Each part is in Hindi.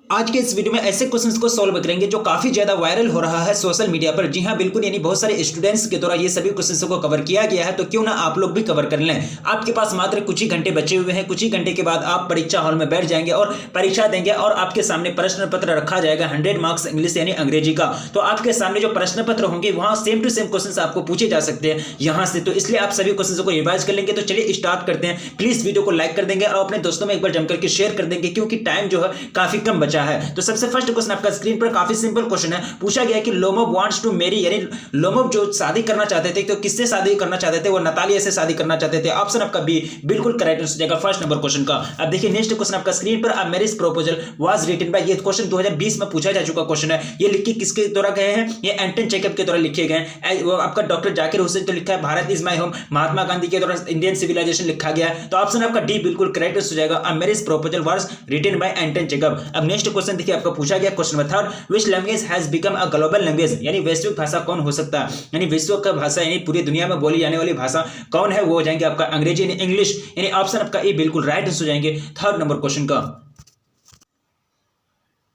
आज के इस वीडियो में ऐसे क्वेश्चंस को सॉल्व करेंगे जो काफी ज्यादा वायरल हो रहा है सोशल मीडिया पर। जी हाँ बिल्कुल, यानी बहुत सारे स्टूडेंट्स के द्वारा ये सभी क्वेश्चंस को कवर किया गया है, तो क्यों ना आप लोग भी कवर कर लें। आपके पास मात्र कुछ ही घंटे बचे हुए हैं, कुछ ही घंटे के बाद आप परीक्षा हॉल में बैठ जाएंगे और परीक्षा देंगे और आपके सामने प्रश्न पत्र रखा जाएगा 100 मार्क्स इंग्लिश यानी अंग्रेजी का। तो आपके सामने जो प्रश्न पत्र होंगे वहां सेम टू सेम क्वेश्चन आपको पूछे जा सकते हैं यहां से, तो इसलिए आप सभी क्वेश्चन को रिवाइज कर लेंगे। तो चलिए स्टार्ट करते हैं। प्लीज वीडियो को लाइक कर देंगे और अपने दोस्तों में एक बार जमकर के शेयर कर देंगे, क्योंकि टाइम जो है काफी कम बचा है। तो सबसे फर्स्ट क्वेश्चन आपका स्क्रीन पर काफी सिंपल क्वेश्चन है। पूछा गया कि लोमोव वांट्स टू मैरी, यानी लोमोव जो शादी करना चाहते थे, तो किससे शादी करना चाहते थे? वो नतालिया से शादी करना चाहते थे। ऑप्शन आपका बी बिल्कुल करेक्ट हो जाएगा फर्स्ट नंबर क्वेश्चन का। अब देखिए नेक्स्ट क्वेश्चन आपका स्क्रीन पर, a marriage proposal was written by, ये क्वेश्चन 2020 में पूछा जा चुका क्वेश्चन है। ये लिख के किसके द्वारा गए हैं? ये एंटन चेकअप के द्वारा लिखे गए हैं। वो आपका डॉक्टर जाकिर हुसैन तो लिखा है Bharat is my home, Mahatma Gandhi के द्वारा इंडियन सिविलाइजेशन लिखा गया है। तो ऑप्शन आपका डी बिल्कुल करेक्ट हो जाएगा, a marriage proposal was written by Anton Chekhov. अब नेक्स्ट क्वेश्चन देखिए आपका पूछा गया question number 3, which language has become a global language, यानी वैश्विक भाषा कौन हो सकता है? यानी विश्व का भाषा यानी पूरी दुनिया में बोली जाने वाली भाषा कौन है? वो हो जाएंगे आपका अंग्रेजी यानी इंग्लिश, यानी ऑप्शन आपका ए बिल्कुल राइट हो जाएंगे थर्ड नंबर क्वेश्चन का।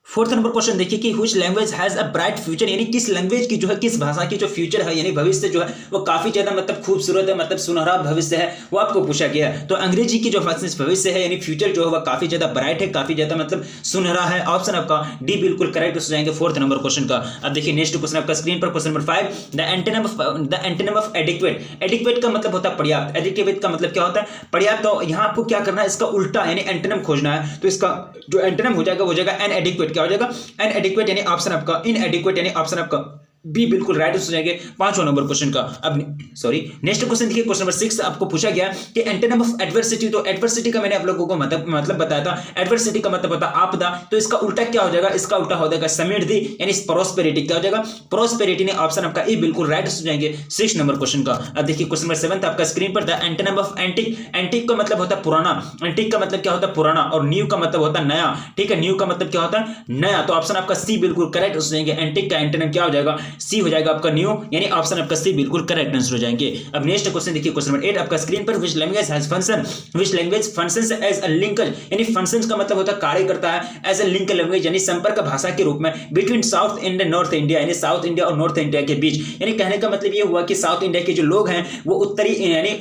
फोर्थ नंबर क्वेश्चन देखिए कि which language has a bright future, यानी किस लैंग्वेज की जो है, किस भाषा की जो फ्यूचर है यानी भविष्य जो है वो काफी ज्यादा मतलब खूबसूरत है, मतलब सुनहरा भविष्य है, वो आपको पूछा गया है। तो अंग्रेजी की जो भविष्य है यानी फ्यूचर जो है वह काफी ज्यादा ब्राइट है, काफी ज्यादा मतलब सुनहरा है। ऑप्शन आपका डी बिल्कुल करेक्ट हो जाएंगे फोर्थ नंबर क्वेश्चन का। अब देखिए नेक्स्ट क्वेश्चन आपका स्क्रीन पर question number 5, the antonym of adequate. Adequate का मतलब होता है पर्याप्त, एडिक्वेट का मतलब क्या होता है? पर्याप्त। तो यहाँ आपको क्या करना है, इसका उल्टा यानी एंटोनिम खोजना है। तो इसका जो एंटोनिम हो जाएगा वो हो जाएगा एनएडिक्वेट। क्या हो जाएगा? एडिक्वेट, यानी ऑप्शन आपका इनएडिक्वेट, यानी ऑप्शन आपका बी बिल्कुल राइट हो जाएंगे पांचवा नंबर क्वेश्चन का। अब सॉरी नेक्स्ट क्वेश्चन देखिए क्वेश्चन नंबर 6 आपको पूछा गया कि एंटोनिम ऑफ एडवर्सिटी। तो एडवर्सिटी का मैंने आप लोगों को मतलब बताया था, एडवर्सिटी का मतलब होता है आपदा। तो इसका उल्टा क्या हो जाएगा? इसका उल्टा हो जाएगा समृद्धि यानी प्रोस्पेरिटी। क्या हो जाएगा? प्रोस्पेरिटी, ने ऑप्शन आपका ए बिल्कुल राइट हो जाएंगे 6 नंबर क्वेश्चन का। अब देखिए क्वेश्चन नंबर 7 आपका स्क्रीन पर, the antonym of antique. Antique का मतलब होता है पुराना, एंटिक का मतलब क्या होता है? पुराना। और न्यू का मतलब होता है नया, ठीक है, न्यू का मतलब क्या होता है? नया। तो ऑप्शन आपका सी बिल्कुल करेक्ट हो जाएंगे, एंटिक का एंटोनिम क्या हो जाएगा? सी हो जाएगा आपका न्यू, यानी ऑप्शन आपका सी बिल्कुल करेक्ट आंसर हो जाएंगे। अब नेक्स्ट क्वेश्चन देखिए क्वेश्चन नंबर 8 आपका स्क्रीन पर, which language has function. Which language functions as a linker, यानी फंक्शंस का मतलब होता है कार्य करता है, एज अ लिंक लैंग्वेज यानी संपर्क भाषा के रूप में, between south and north India, यानी साउथ इंडिया और नॉर्थ इंडिया के बीच। यानी कहने का मतलब ये हुआ कि साउथ इंडिया के जो लोग हैं वो उत्तरी यानी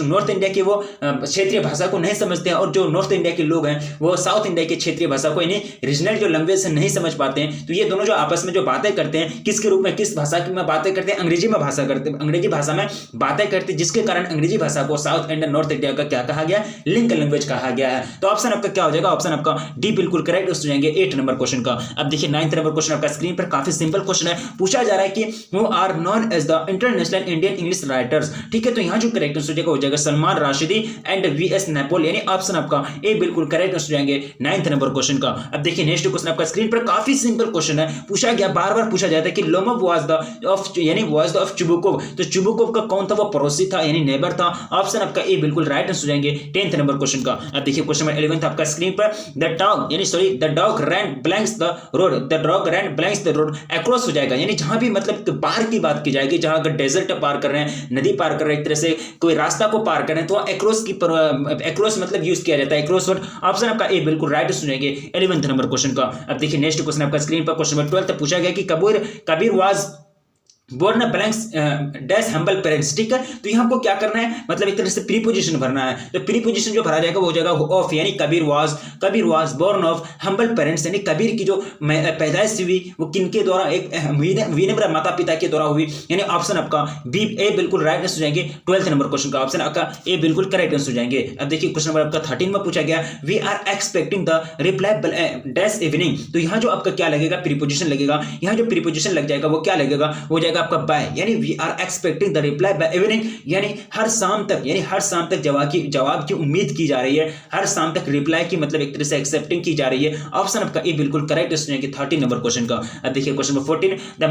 नॉर्थ इंडिया की वो क्षेत्रीय भाषा को नहीं समझते हैं, और जो नॉर्थ इंडिया के लोग हैं वो साउथ इंडिया की क्षेत्रीय भाषा को यानी रीजनल जो लैंग्वेज नहीं समझ पाते हैं। तो ये दोनों जो आपस में जो बातें करते हैं, किसके रूप में, किस भाषा में बातें करते हैं? अंग्रेजी में भाषा करते, अंग्रेजी भाषा में बातें करते, जिसके कारण अंग्रेजी भाषा को साउथ एंड नॉर्थ इंडिया का क्या कहा गया? लिंक लैंग्वेज कहा गया है। तो ऑप्शन आपका क्या हो जाएगा? ऑप्शन आपका डी बिल्कुल करेक्ट हो जाएंगे 8 नंबर क्वेश्चन का। अब देखिए 9th नंबर क्वेश्चन आपका स्क्रीन पर, काफी सिंपल क्वेश्चन है। पूछा जा रहा है कि who are known as the international Indian English writers, ठीक है। तो यहां जो करेक्ट हो जाएगा हो जाएगा सलमान राशिदी एंड वीएस नैपोल, यानी ऑप्शन आपका ए बिल्कुल करेक्ट हो जाएंगे 9th नंबर क्वेश्चन का। अब देखिए नेक्स्ट क्वेश्चन आपका स्क्रीन पर, काफी सिंपल क्वेश्चन है। पूछा गया, बार बार पूछा जाता है कि लोमोव वाज द ऑफ यानी वाज द ऑफ चुबुकोव। तो चुबुकोव का कौन था? वो पड़ोसी था यानी नेबर था। ऑप्शन आपका ए बिल्कुल राइट आंसर हो जाएंगे 10th नंबर क्वेश्चन का। अब देखिए क्वेश्चन नंबर 11 आपका स्क्रीन पर, the dog ran blanks the road, the dog ran blanks the road across हो जाएगा, यानी जहां भी मतलब पार की बात की जाएगी, जहां अगर डेजर्ट पार कर रहे हैं, नदी पार कर रहे हैं, एक तरह से कोई रास्ता को पार कर रहे हैं, तो अक्रॉस मतलब यूज किया जाता है, अक्रॉस वर्ड। ऑप्शन आपका ए बिल्कुल राइट हो जाएंगे 11th नंबर क्वेश्चन का। अब देखिए नेक्स्ट क्वेश्चन आपका स्क्रीन पर क्वेश्चन नंबर 12 पूछा गया कि Kabir was born blanks dash humble parents, ठीक है। तो यहाँ आपको क्या करना है, मतलब एक तरह से प्रीपोजिशन भरना है। तो प्रीपोजिशन जो भरा जाएगा वो हो जाएगा ऑफ, यानी Kabir was born of humble parents, यानी कबीर की जो पैदाइश हुई वो किनके द्वारा? एक विनम्र माता पिता के द्वारा हुई, यानी ऑप्शन आपका बी ए बिल्कुल राइट आंसर हो जाएंगे 12th नंबर क्वेश्चन का। ऑप्शन आपका ए बिल्कुल करेक्ट आंसर हो जाएंगे। अब देखिए क्वेश्चन नंबर आपका 13 में पूछा गया, we are expecting the reply dash evening. तो यहाँ जो आपका क्या लगेगा? प्रीपोजिशन लगेगा। यहाँ जो प्रीपोजिशन लग जाएगा वो क्या लगेगा? हो जाएगा आपका बाय, यानी we are expecting the reply by evening, यानी हर शाम तक, यानी हर शाम तक जवाब की उम्मीद की जा रही है, हर शाम तक रिप्लाई की मतलब एक तरह से एक्सेप्टिंग की जा रही है। ऑप्शन आपका ए बिल्कुल करेक्ट है 13 नंबर क्वेश्चन का। अब देखिए question number 14, the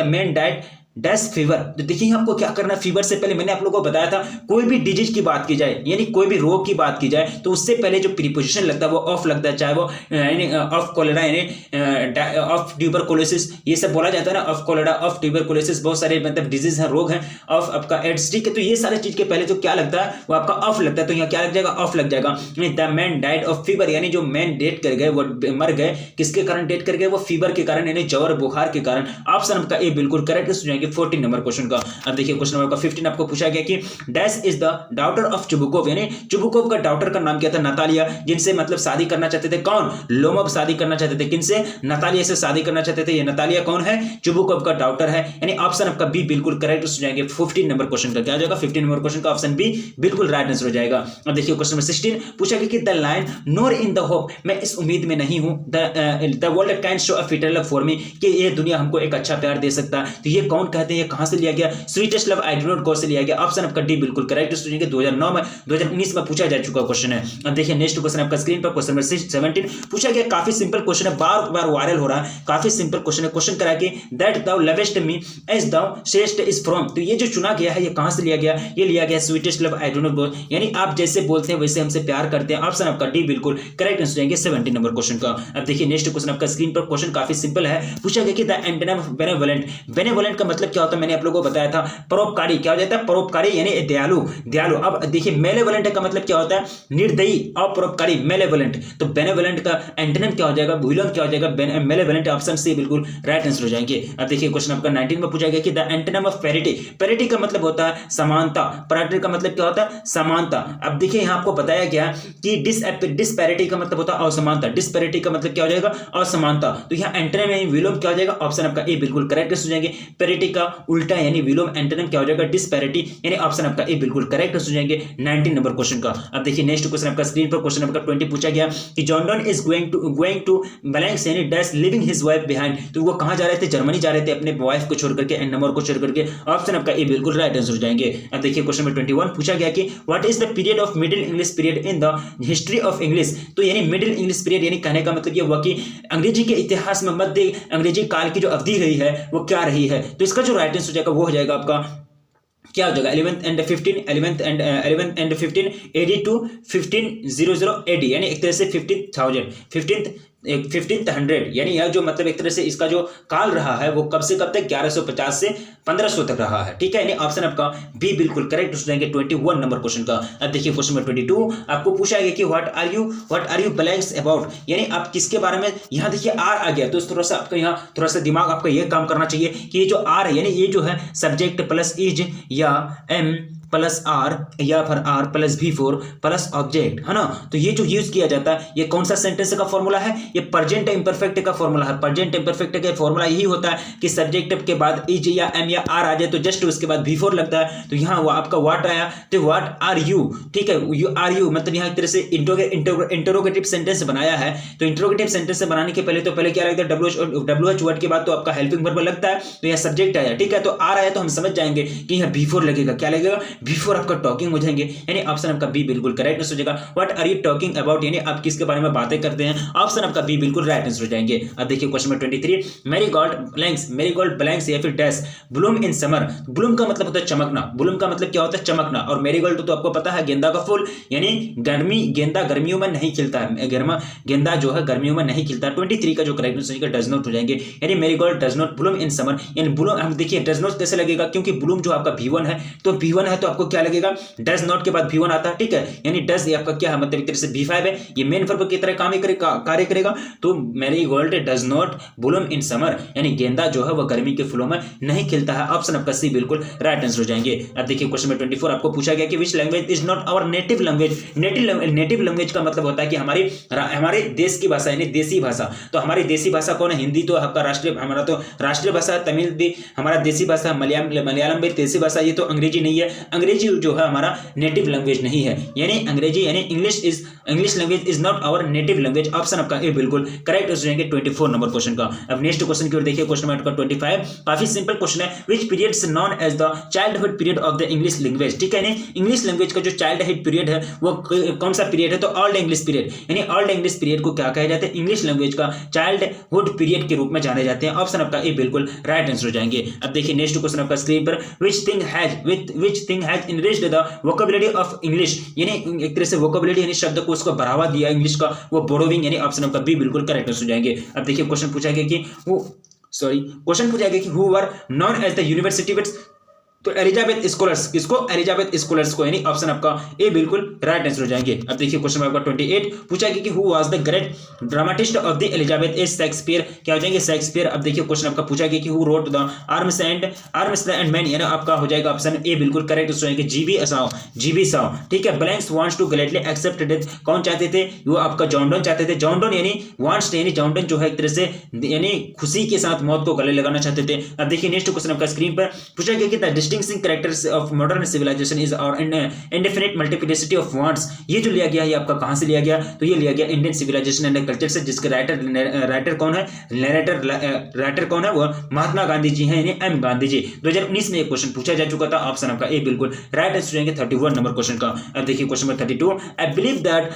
man died dash fever. तो देखिए आपको क्या करना है, फीवर से पहले मैंने आप लोगों को बताया था कोई भी डिजीज की बात की जाए यानी कोई भी रोग की बात की जाए तो उससे पहले जो प्रीपोजिशन लगता है वो ऑफ लगता है, चाहे वो ऑफ कोलेरा यानी ऑफ ट्यूबरकुलोसिस ये सब बोला जाता है ना, ऑफ कोलेरा ऑफ ट्यूबरकुलोसिस बहुत सारे मतलब डिजीज हैं, रोग हैं, ऑफ आपका एड्स, ठीक है। तो ये सारे चीज के पहले जो क्या लगता है वो आपका ऑफ लगता है, तो यहाँ क्या लग जाएगा, ऑफ लग जाएगा। The man died of fever यानी जो मैन डेथ कर गए वो मर गए, किसके कारण डेथ कर गए, वो फीवर के कारण यानी ज्वर बुखार के कारण। ऑप्शन आपका ए बिल्कुल करेक्ट हो जाएंगे 14 नंबर क्वेश्चन का। अब देखिए क्वेश्चन नंबर 15 आपको पूछा गया कि dash is the daughter of Chubukov यानी चुबुकोव का डॉटर का नाम क्या था, नतालिया, जिनसे मतलब शादी करना चाहते थे कौन, लोमोव शादी करना चाहते थे, किनसे, नतालिया से शादी करना चाहते थे। ये नतालिया कौन है, चुबुकोव का डॉटर है, यानी ऑप्शन आपका बी बिल्कुल करेक्ट हो जाएंगे 15 नंबर क्वेश्चन का। क्या हो जाएगा 15 नंबर क्वेश्चन का ऑप्शन बी बिल्कुल राइट आंसर हो जाएगा। अब देखिए क्वेश्चन नंबर 16 पूछा गया कि the line NOR in the hope, मैं इस उम्मीद में नहीं हूं, the world can show a fitter love for me, कि ये दुनिया हमको एक अच्छा प्यार दे सकता है। तो ये कौन कहते हैं, ये कहां से लिया गया, sweetest love I do not go से लिया गया। ऑप्शन आपका डी बिल्कुल करेक्ट हो जाएंगे 2009 में 2019 में पूछा जा चुका क्वेश्चन है। अब देखिए नेक्स्ट क्वेश्चन आपका स्क्रीन पर क्वेश्चन नंबर 17 पूछा गया, काफी सिंपल क्वेश्चन है, बार बार वायरल हो रहा है, काफी सिंपल क्वेश्चन है। क्वेश्चन करा कि that thou lovest me as thou sayest is from, तो ये जो चुना गया है ये कहां से लिया गया, ये लिया गया sweetest love I do not go, यानी आप जैसे बोलते हैं वैसे हमसे प्यार करते हैं। ऑप्शन आपका डी बिल्कुल करेक्ट आंसर जाएंगे 17 नंबर क्वेश्चन का। अब देखिए नेक्स्ट क्वेश्चन आपका स्क्रीन पर, क्वेश्चन काफी सिंपल है, पूछा गया कि the antonym of benevolent, benevolent का मतलब क्या होता है, मैंने आप लोगों को बताया था, परोपकारी, क्या हो जाता है परोपकारी यानी दयालु, दयालु। अब देखिए मेलेवोलेंट का मतलब क्या होता है, निर्दयी, अपरोपकारी, मेलेवोलेंट। तो बेनेवोलेंट का एंटोनिम क्या हो जाएगा, विलोम क्या हो जाएगा, मेलेवोलेंट। ऑप्शन सी बिल्कुल राइट आंसर हो जाएंगे। अब देखिए क्वेश्चन आपका 19 में पूछा गया कि the antonym of parity, parity का मतलब होता है समानता, पैरिटी का मतलब क्या होता है, समानता। अब देखिए यहाँ आपको बताया गया कि डिस्पैरिटी का मतलब होता है असमानता, डिस्पैरिटी का मतलब क्या हो जाएगा, असमानता। तो यहाँ एंटोनिम यानी विलोम क्या हो जाएगा, ऑप्शन आपका ए बिल्कुल करेक्ट हो जाएंगे। पैरिटी का उल्टा यानी विलोम, एंटोनिम क्या हो जाएगा, डिस्पैरिटी, यानी ऑप्शन आपका ए बिल्कुल करेक्ट हो जाएंगे 19 नंबर क्वेश्चन का। अब देखिए नेक्स्ट क्वेश्चन आपका स्क्रीन पर, क्वेश्चन नंबर 20 पूछा गया कि John Donne is going to blanks यानी dash leaving his wife behind, तो वो कहां जा रहे थे, जर्मनी जा रहे थे अपने वाइफ को छोड़ करके, एंड नंबर को छोड़ करके। ऑप्शन आपका ए बिल्कुल राइट आंसर हो जाएंगे। अब देखिए क्वेश्चन नंबर 21 पूछा गया कि what is the period of middle English period in the history of English, तो यानी मिडिल इंग्लिश पीरियड यानी कहने का मतलब ये हुआ कि अंग्रेजी के इतिहास में मध्य अंग्रेजी काल की जो अवधि रही है वो क्या रही है। तो इसका जो राइट आंसर हो जाएगा वो हो जाएगा आपका क्या हो जाएगा 11th and 15 AD to 1500 AD, यानी एक तरह से 1500 यानी यह जो मतलब एक तरह से इसका जो काल रहा है वो कब से कब तक, 1150 से 1500 तक रहा है, ठीक है। यानी ऑप्शन आपका बी बिल्कुल करेक्ट हो जाएंगे 21 नंबर क्वेश्चन का। अब देखिए क्वेश्चन नंबर 22 आपको पूछा गया कि what are you blanks about, यानी आप किसके बारे में, यहाँ देखिए आर आ गया तो थोड़ा सा आपका यहाँ थोड़ा सा दिमाग आपका ये काम करना चाहिए कि ये जो आर है यानी ये जो है सब्जेक्ट प्लस इज या एम प्लस आर या फिर are plus V4 plus object, है ना। तो ये जो यूज किया जाता है ये कौन सा सेंटेंस का फॉर्मूला है, ये प्रेजेंट इंपरफेक्ट का फॉर्मूला है। प्रेजेंट इंपरफेक्ट का फॉर्मूला यही होता है कि सब्जेक्ट के बाद इज या एम या आर आ जाए तो जस्ट उसके बाद V4 लगता है। तो यहाँ वो आपका व्हाट आया, तो व्हाट आर यू, ठीक है, यू आर यू मतलब यहाँ एक तरह से इंटरोगेटिव सेंटेंस बनाया है। तो इंटरोगेटिव सेंटेंस बनाने के पहले क्या लगता है, WH वर्ड के बाद तो आपका हेल्पिंग वर्ब लगता है, तो यहाँ सब्जेक्ट आया, ठीक है। तो आर आया तो हम समझ जाएंगे कि यहाँ V4 लगेगा, क्या लगेगा V4 आपका टॉकिंग हो जाएंगे, यानी ऑप्शन आपका बी बिल्कुल करेक्ट आंसर हो जाएगा। What are you talking about, यानी आप किसके बारे में बातें करते हैं, ऑप्शन आपका बी बिल्कुल राइट आंसर हो जाएंगे। अब देखिए क्वेश्चन नंबर 23 मैरीगोल्ड ब्लैंक्स या फिर dash Bloom in summer, Bloom का मतलब होता है चमकना, ब्लूम का मतलब क्या होता है चमकना, और मैरीगोल्ड तो आपको पता है गेंदा का फूल, यानी गेंदा गर्मियों में नहीं खिलता है, गेंदा जो है गर्मियों में नहीं खिलता। 23 का जो करेक्ट आंसर डज नॉट हो जाएंगे, यानी marigold does not Bloom in summer, यानी ब्लूम हम देखिए डज नॉट कैसे लगेगा, क्योंकि ब्लूम जो आपका V1 है तो V1 है तो आपको क्या लगेगा, डज नॉट के बाद V1 आता है, ठीक है। यानी डज आपका क्या है मतलब एक तरह से V5 है, ये मेन वर्ब की तरह कार्य करेगा। तो marigold does not Bloom in summer, यानी गेंदा जो है वो गर्मी के फूलों में नहीं खिलता है। ऑप्शन आपका सी बिल्कुल राइट आंसर हो जाएंगे। अब देखिए क्वेश्चन नंबर 24 आपको पूछा गया कि which language is not our native language, native language का मतलब होता है कि हमारे देश की भाषा यानी देसी भाषा। तो हमारी देसी भाषा कौन है, हिंदी तो आपका हमारा तो राष्ट्रीय भाषा, तमिल भी हमारा देसी भाषा, मलयालम भी देसी भाषा, ये तो अंग्रेजी नहीं है। अंग्रेजी जो है हमारा नेटिव लैंग्वेज नहीं है, यानी अंग्रेजी यानी English language is not our native language. Option आपका ए बिल्कुल करेक्ट हो जाएंगे 24 नंबर क्वेश्चन का। अब नेक्स्ट क्वेश्चन की ओर देखिए, क्वेश्चन नंबर 25 काफी सिंपल क्वेश्चन है। Which period is known as the childhood period of the English language, ठीक है ना। इंग्लिश लैंग्वेज का जो चाइल्डहुड पीरियड है वो कौन सा पीरियड है, तो ओल्ड इंग्लिश पीरियड, यानी ओल्ड इंग्लिश पीरियड को क्या कहा जाता है, इंग्लिश लैंग्वेज का चाइल्डहुड पीरियड के रूप में जाने जाते हैं। ऑप्शन आपका ए बिल्कुल राइट आंसर हो जाएंगे। अब देखिए नेक्स्ट क्वेश्चन आपका स्क्रीन पर, which thing has enriched the vocabulary of English, यानी एक तरह से वोकैबुलरी यानी शब्द को उसको बढ़ावा दिया इंग्लिश का, वो बोरोविंग, यानी ऑप्शन आपका बी बिल्कुल करेक्ट आंसर हो जाएंगे। अब देखिए क्वेश्चन पूछा गया कि who were known as the university, तो एलिजाबेथ स्कॉलर्स, किसको, एलिजाबेथ स्कॉलर्स को, यानी ऑप्शन आपका ए बिल्कुल राइट आंसर हो जाएंगे। अब देखिए क्वेश्चन आपका 28 पूछा गया कि who was the great dramatist of the Elizabeth age Shakespeare, क्या हो जाएंगे, शेक्सपियर। अब देखिए क्वेश्चन आपका पूछा गया कि who wrote the arms and man, यानी आपका हो जाएगा ऑप्शन ए बिल्कुल करेक्ट हो जाएंगे, जीबी साव, ठीक है। Blanks wants to gladly accept death, कौन चाहते थे, वो आपका जॉन डन चाहते थे। जॉन डन यानी वांट्स, यानी जॉन डन जो है एक तरह से यानी खुशी के साथ मौत को गले लगाना चाहते थे। अब देखिए नेक्स्ट क्वेश्चन आपका स्क्रीन पर पूछा गया कि the distinguishing characters of modern civilisation is और इंडेफिनिट मल्टीप्लिसिटी ऑफ वांट्स, ये जो लिया गया ये आपका कहां से लिया गया, तो ये लिया गया इंडियन सिविलाइजेशन एंड कल्चर से, जिसके राइटर कौन है, राइटर कौन है, वो महात्मा गांधी जी हैं, यानी एम गांधी जी। 2019 में एक क्वेश्चन पूछा जा चुका था, ऑप्शन आपका ए बिल्कुल राइट आंसर जाएंगे 31 नंबर क्वेश्चन का। अब देखिए question number 32, I believe that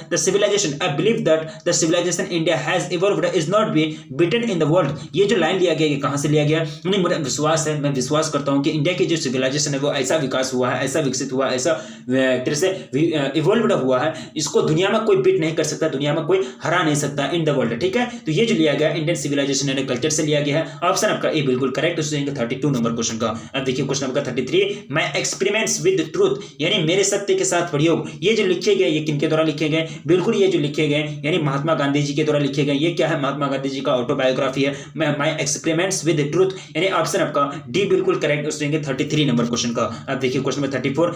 the civilisation India has evolved is not be beaten in the world, ये जो लाइन लिया गया ये कहां से लिया गया, मुझे विश्वास है, मैं विश्वास करता हूं कि इंडिया की जो सिविलाइजेशन है वो ऐसा विकास हुआ है, ऐसा विकसित हुआ, ऐसा तरह से इवॉल्व्ड हुआ है, इसको दुनिया में कोई बीट नहीं कर सकता, दुनिया में कोई हरा नहीं सकता इन द वर्ल्ड, ठीक है। तो ये जो लिया गया इंडियन सिविलाइजेशन एंड कल्चर से लिया गया है, ऑप्शन आपका ए बिल्कुल करेक्ट हो जाएंगे 32 नंबर क्वेश्चन का। अब देखिए question number 33, my experiments with truth, यानी मेरे सत्य के साथ प्रयोग, ये जो लिखे गए ये किनके द्वारा लिखे गए, बिल्कुल ये जो लिखे गए यानी महात्मा गांधी जी के द्वारा लिखे गए। ये क्या है, महात्मा गांधी जी का ऑटोबायोग्राफी है, माय एक्सपेरिमेंट्स विद ट्रूथ, यानी ऑप्शन आपका डी बिल्कुल करेक्ट हो जाएंगे 33 नंबर क्वेश्चन का। अब देखिए question number 34,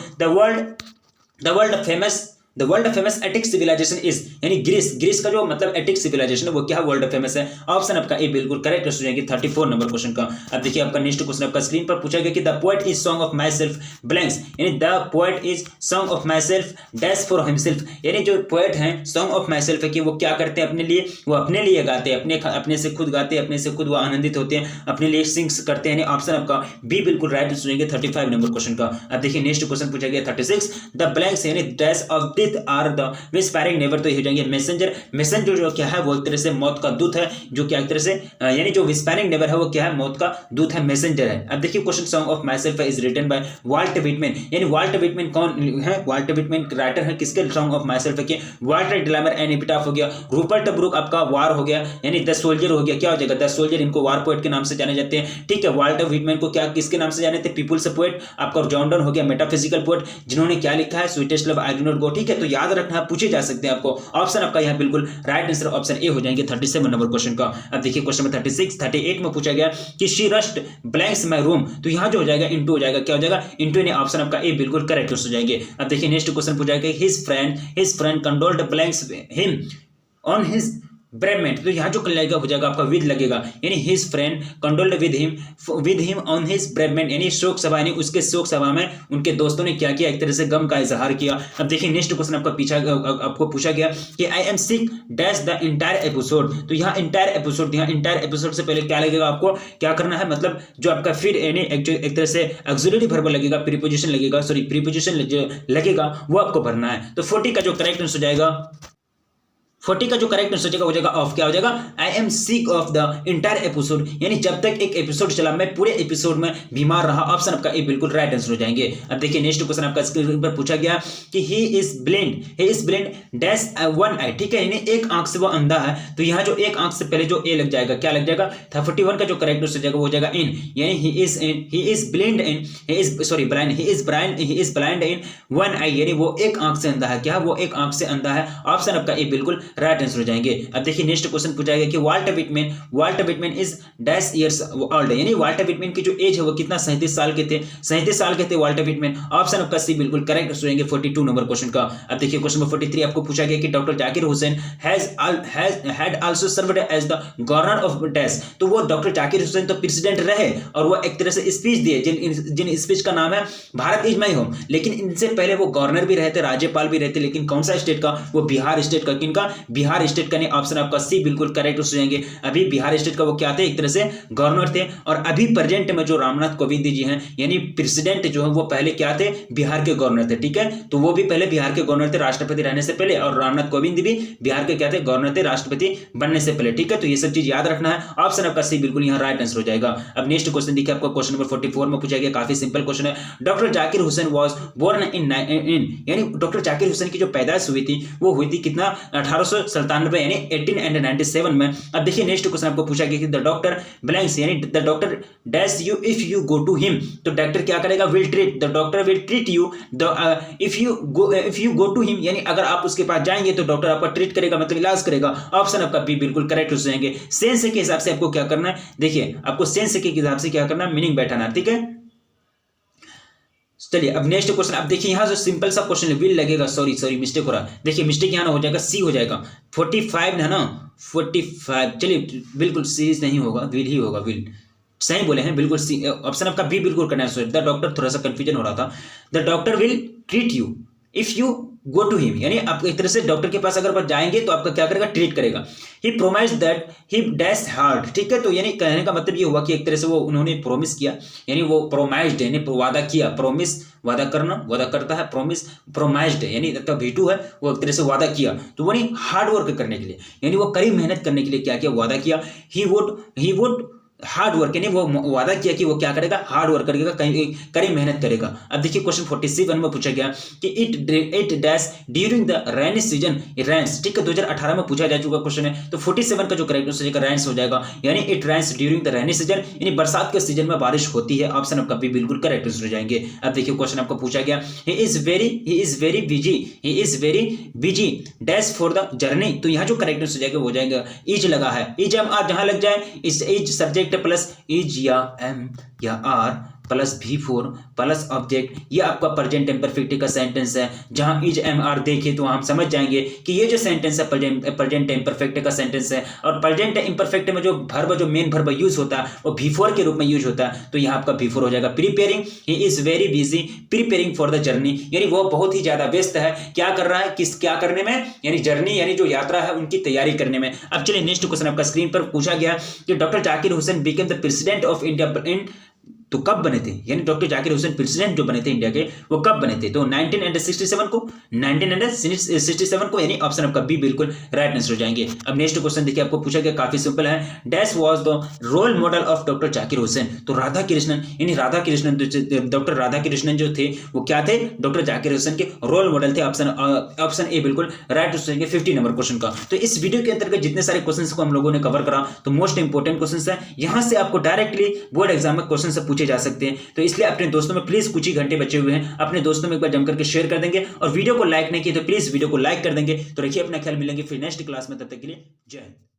the world famous Attic civilisation is, यानी ग्रीस का जो मतलब एटिक सिविलाइजेशन है वो क्या वर्ल्ड फेमस है, ऑप्शन आपका ए बिल्कुल करेक्ट हो जाएंगे 34 नंबर क्वेश्चन का। अब देखिए आपका नेक्स्ट क्वेश्चन आपका स्क्रीन पर पूछा गया कि the poet is song of myself blanks, यानी the poet is song of myself dash for himself, यानी जो पोएट हैं सॉन्ग ऑफ माई सेल्फ है कि वो क्या करते हैं अपने लिए, वो अपने लिए गाते हैं, अपने से खुद गाते हैं, अपने से खुद वो आनंदित होते हैं, अपने लिए सिंग्स करते हैं, ऑप्शन आपका बी बिल्कुल राइट हो जाएंगे 35 नंबर क्वेश्चन का। अब देखिए नेक्स्ट क्वेश्चन पूछा गया 36, द ब्लैंक्स यानी dash of death are the whispering never, तो ये हो जाएंगे मैसेंजर जो क्या है वो एक तरह से मौत का दूत है, जो क्या एक तरह से यानी जो विस्पैरिंग नेवर है वो क्या है, मौत का दूत है, मैसेंजर है। अब देखिए question song of myself is written by Walter Whitman, यानी वाल्टर विटमैन कौन है, वाल्टर विटमैन राइटर है किसके सॉन्ग ऑफ माई सेल्फ है, वाल्टर डिलामर एंड एपिटाफ हो गया, रूपर्ट ब्रूक आपका वार हो गया, यानी द सोल्जर हो गया, क्या हो जाएगा द सोल्जर, इनको वार पोएट के नाम से जाने जाते हैं, ठीक है। वाल्टर विटमैन को क्या किसके नाम से जाने थे, पीपुल्स पोएट, आपका जॉन डन हो गया मेटाफिजिकल पोएट, जिन्होंने क्या लिखा है sweetest love I do not go, ठीक है। तो याद रखना पूछे जा सकते हैं आपको, ऑप्शन आपका यहाँ बिल्कुल राइट आंसर ऑप्शन ए हो जाएंगे 37 नंबर क्वेश्चन का। अब देखिए क्वेश्चन नंबर 38 में पूछा गया कि she rushed blanks my room, तो यहाँ जो हो जाएगा इनटू हो जाएगा, क्या हो जाएगा इनटू, यानी ऑप्शन आपका ए बिल्कुल करेक्ट हो जाएंगे। अब देखिए नेक्स्ट क्वेश्चन पूछा गया his friend condoled blanks him on his bereavement, तो यहाँ जो लगेगा हो जाएगा आपका विद लगेगा, यानी his friend condoled with him on his bereavement, यानी शोक सभा, यानी उसके शोक सभा में उनके दोस्तों ने क्या किया, एक तरह से गम का इजहार किया। अब देखिए नेक्स्ट क्वेश्चन आपको पूछा गया कि I am sick dash the entire episode, तो यहाँ इंटायर एपिसोड से पहले क्या लगेगा, आपको क्या करना है, मतलब जो आपका फिर यानी एक तरह से ऑक्सिलरी वर्ब लगेगा, प्रीपोजिशन लगेगा वो आपको भरना है। तो 40 का जो करेक्ट आंसर हो जाएगा 40 का जो करेक्ट आंसर हो जाएगा ऑफ क्या हो जाएगा, I am sick of the entire episode, यानी जब तक एक एपिसोड चला मैं पूरे एपिसोड में बीमार रहा, ऑप्शन आपका ए बिल्कुल राइट आंसर हो जाएंगे। अब देखिए नेक्स्ट क्वेश्चन आपका स्क्रीन पर पूछा गया कि he is blind dash one eye, ठीक है, यानी एक आंख से वो अंधा है, तो यहाँ जो एक आंख से पहले जो ए लग जाएगा क्या लग जाएगा, 41 का जो करेक्ट आंसर हो जाएगा वो हो जाएगा इन, यानी he is blind in one eye, यानी वो एक आंख से अंधा है, क्या वो एक आंख से अंधा है, ऑप्शन आपका ए बिल्कुल राइट आंसर हो जाएंगे। अब देखिए नेक्स्ट क्वेश्चन पूछा गया कि Walter Whitman is dash years old, यानी वाल्टर विटमैन की जो एज है वो कितना 37 साल के थे, 37 साल के थे वाल्टर विटमैन। ऑप्शन आपका सी बिल्कुल करेक्ट आंसर होंगे 42 नंबर क्वेश्चन का। अब देखिए क्वेश्चन नंबर 43 आपको पूछा गया कि doctor Zakir Hussain had also served as the governor of dash, तो वो डॉक्टर जाकिर हुसैन तो प्रेसिडेंट रहे और वो एक तरह से स्पीच दिए जिन स्पीच का नाम है भारत इज माई होम, लेकिन इनसे पहले वो गवर्नर भी रहते, राज्यपाल भी रहते, लेकिन कौन सा स्टेट का, वो बिहार स्टेट का। किनका? बिहार स्टेट का। नहीं, ऑप्शन आपका सी बिल्कुल करेक्ट हो जाएंगे। अभी बिहार स्टेट का वो क्या थे, एक तरह से गवर्नर थे, और अभी प्रेजेंट में जो रामनाथ कोविंद जी हैं यानी प्रेसिडेंट जो है वो पहले क्या थे, बिहार के गवर्नर थे। ठीक है, तो वो भी पहले बिहार के गवर्नर थे राष्ट्रपति रहने से पहले, और रामनाथ कोविंद भी बिहार के क्या थे, गवर्नर थे राष्ट्रपति बनने से पहले। ठीक है, तो ये सब चीज याद रखना है। ऑप्शन आपका सी बिल्कुल यहाँ राइट आंसर हो जाएगा। अब नेक्स्ट क्वेश्चन देखिए आपको क्वेश्चन नंबर 44 में पूछा गया, काफी सिंपल क्वेश्चन है। Doctor Zakir Hussain was born in यानी डॉक्टर जाकिर हुसैन की जो पैदाइश हुई थी वो हुई थी कितना, 1897 यानी 1897 में। अब देखिए नेक्स्ट क्वेश्चन आपको पूछा गया कि द डॉक्टर ब्लैंक्स यानी the doctor dash you if you go to him, तो डॉक्टर क्या करेगा, will treat, the doctor will treat you if you go to him, यानी अगर आप उसके पास जाएंगे तो डॉक्टर आपका ट्रीट करेगा, मतलब इलाज करेगा। ऑप्शन आपका बी बिल्कुल करेक्ट हो जाएंगे। सेंस के हिसाब से आपको क्या करना है, देखिए आपको सेंस के हिसाब से क्या करना है, मीनिंग बैठाना। ठीक है, चलिए अब नेक्स्ट क्वेश्चन। अब देखिए यहाँ जो सिंपल सा क्वेश्चन है, विल लगेगा, सॉरी मिस्टेक हो रहा है। देखिए मिस्टेक यहाँ ना हो जाएगा, सी हो जाएगा। 45 है ना, 45, चलिए बिल्कुल सी नहीं होगा, विल ही होगा, विल सही बोले हैं बिल्कुल सी। ऑप्शन आपका बी बिल्कुल करना है। द डॉक्टर, थोड़ा सा कंफ्यूजन हो रहा था। The doctor will treat you if you go to him, यानी आप एक तरह से डॉक्टर के पास अगर आप जाएंगे तो आपका क्या करेगा, ट्रीट करेगा। He promise that he dash hard, ठीक है, तो यानी कहने का मतलब ये हुआ कि एक तरह से वो उन्होंने प्रोमिस किया, यानी वो प्रोमाइज्ड यानी वादा किया, प्रोमिस वादा करना, वादा करता है, प्रोमिस प्रोमाइज्ड यानी V2 है, वो एक तरह से वादा किया, तो वो नहीं हार्ड वर्क करने के लिए, यानी वो कड़ी मेहनत करने के लिए क्या किया, वादा किया। ही वुड हार्ड वर्क, यानी वो वादा किया कि वो क्या करेगा, हार्ड वर्क करेगा, कड़ी मेहनत करेगा। अब देखिए क्वेश्चन 47 में पूछा गया कि it dash during the rainy season Reigns, ठीक है, 2018 में पूछा जा चुका क्वेश्चन है, तो 47 का जो करेक्ट आंसर है रेंस हो जाएगा, यानी it Reigns during the rainy season, यानी बरसात के सीजन में बारिश होती है। ऑप्शन आपका भी बिल्कुल करेक्ट आंसर हो जाएंगे। अब देखिए क्वेश्चन आपको पूछा गया, he is very busy dash for the journey, तो यहाँ जो करेक्ट आंसर हो जाएगा इज लगा है, इज एम आर जहां लग जाए, इज सब्जेक्ट प्लस इज या एम या are plus V4 plus object, ये आपका प्रेजेंट इम्परफेक्ट का सेंटेंस है। जहां इज एम आर देखे तो हम समझ जाएंगे कि ये जो सेंटेंस है प्रेजेंट इम्परफेक्ट का सेंटेंस है, और प्रेजेंट इम्परफेक्ट में जो वर्ब, जो मेन वर्ब यूज होता है वो V4 के रूप में यूज होता है, तो यहाँ आपका V4 हो जाएगा। Preparing, he is very busy preparing for the journey, यानी वो बहुत ही ज्यादा व्यस्त है, क्या कर रहा है, क्या करने में, यानी जर्नी यानी जो यात्रा है उनकी तैयारी करने में। अब चलिए नेक्स्ट क्वेश्चन आपका स्क्रीन पर पूछा गया कि doctor Zakir Hussain became the president of India तो कब बने थे, यानी डॉक्टर जाकिर हुसैन प्रेसिडेंट जो बने थे इंडिया के वो कब बने थे, तो 1967 को, यानी ऑप्शन आपका बी बिल्कुल राइट आंसर हो जाएंगे। अब नेक्स्ट क्वेश्चन देखिए आपको पूछा गया, काफी सिंपल है। Dash was the role model of doctor Zakir Hussain, तो राधा कृष्णन, यानी डॉक्टर राधा कृष्णन जो थे वो क्या थे, डॉक्टर जाकिर हुसैन के रोल मॉडल थे। ऑप्शन ए बिल्कुल राइट आंसर होंगे 50 नंबर क्वेश्चन का। तो इस वीडियो के अंतर्गत जितने सारे क्वेश्चन को हम लोगों ने कवर करा, तो मोस्ट इंपोर्टेंट क्वेश्चन है, यहां से आपको डायरेक्टली बोर्ड एग्जाम में क्वेश्चन से पूछे जा सकते हैं, तो इसलिए अपने दोस्तों में प्लीज कुछ ही घंटे बचे हुए हैं, अपने दोस्तों में एक बार जम करके शेयर कर देंगे, और वीडियो को लाइक नहीं किया तो प्लीज वीडियो को लाइक कर देंगे। तो रखिए अपना ख्याल, मिलेंगे फिर नेक्स्ट क्लास में, तब तक के लिए जय हिंद।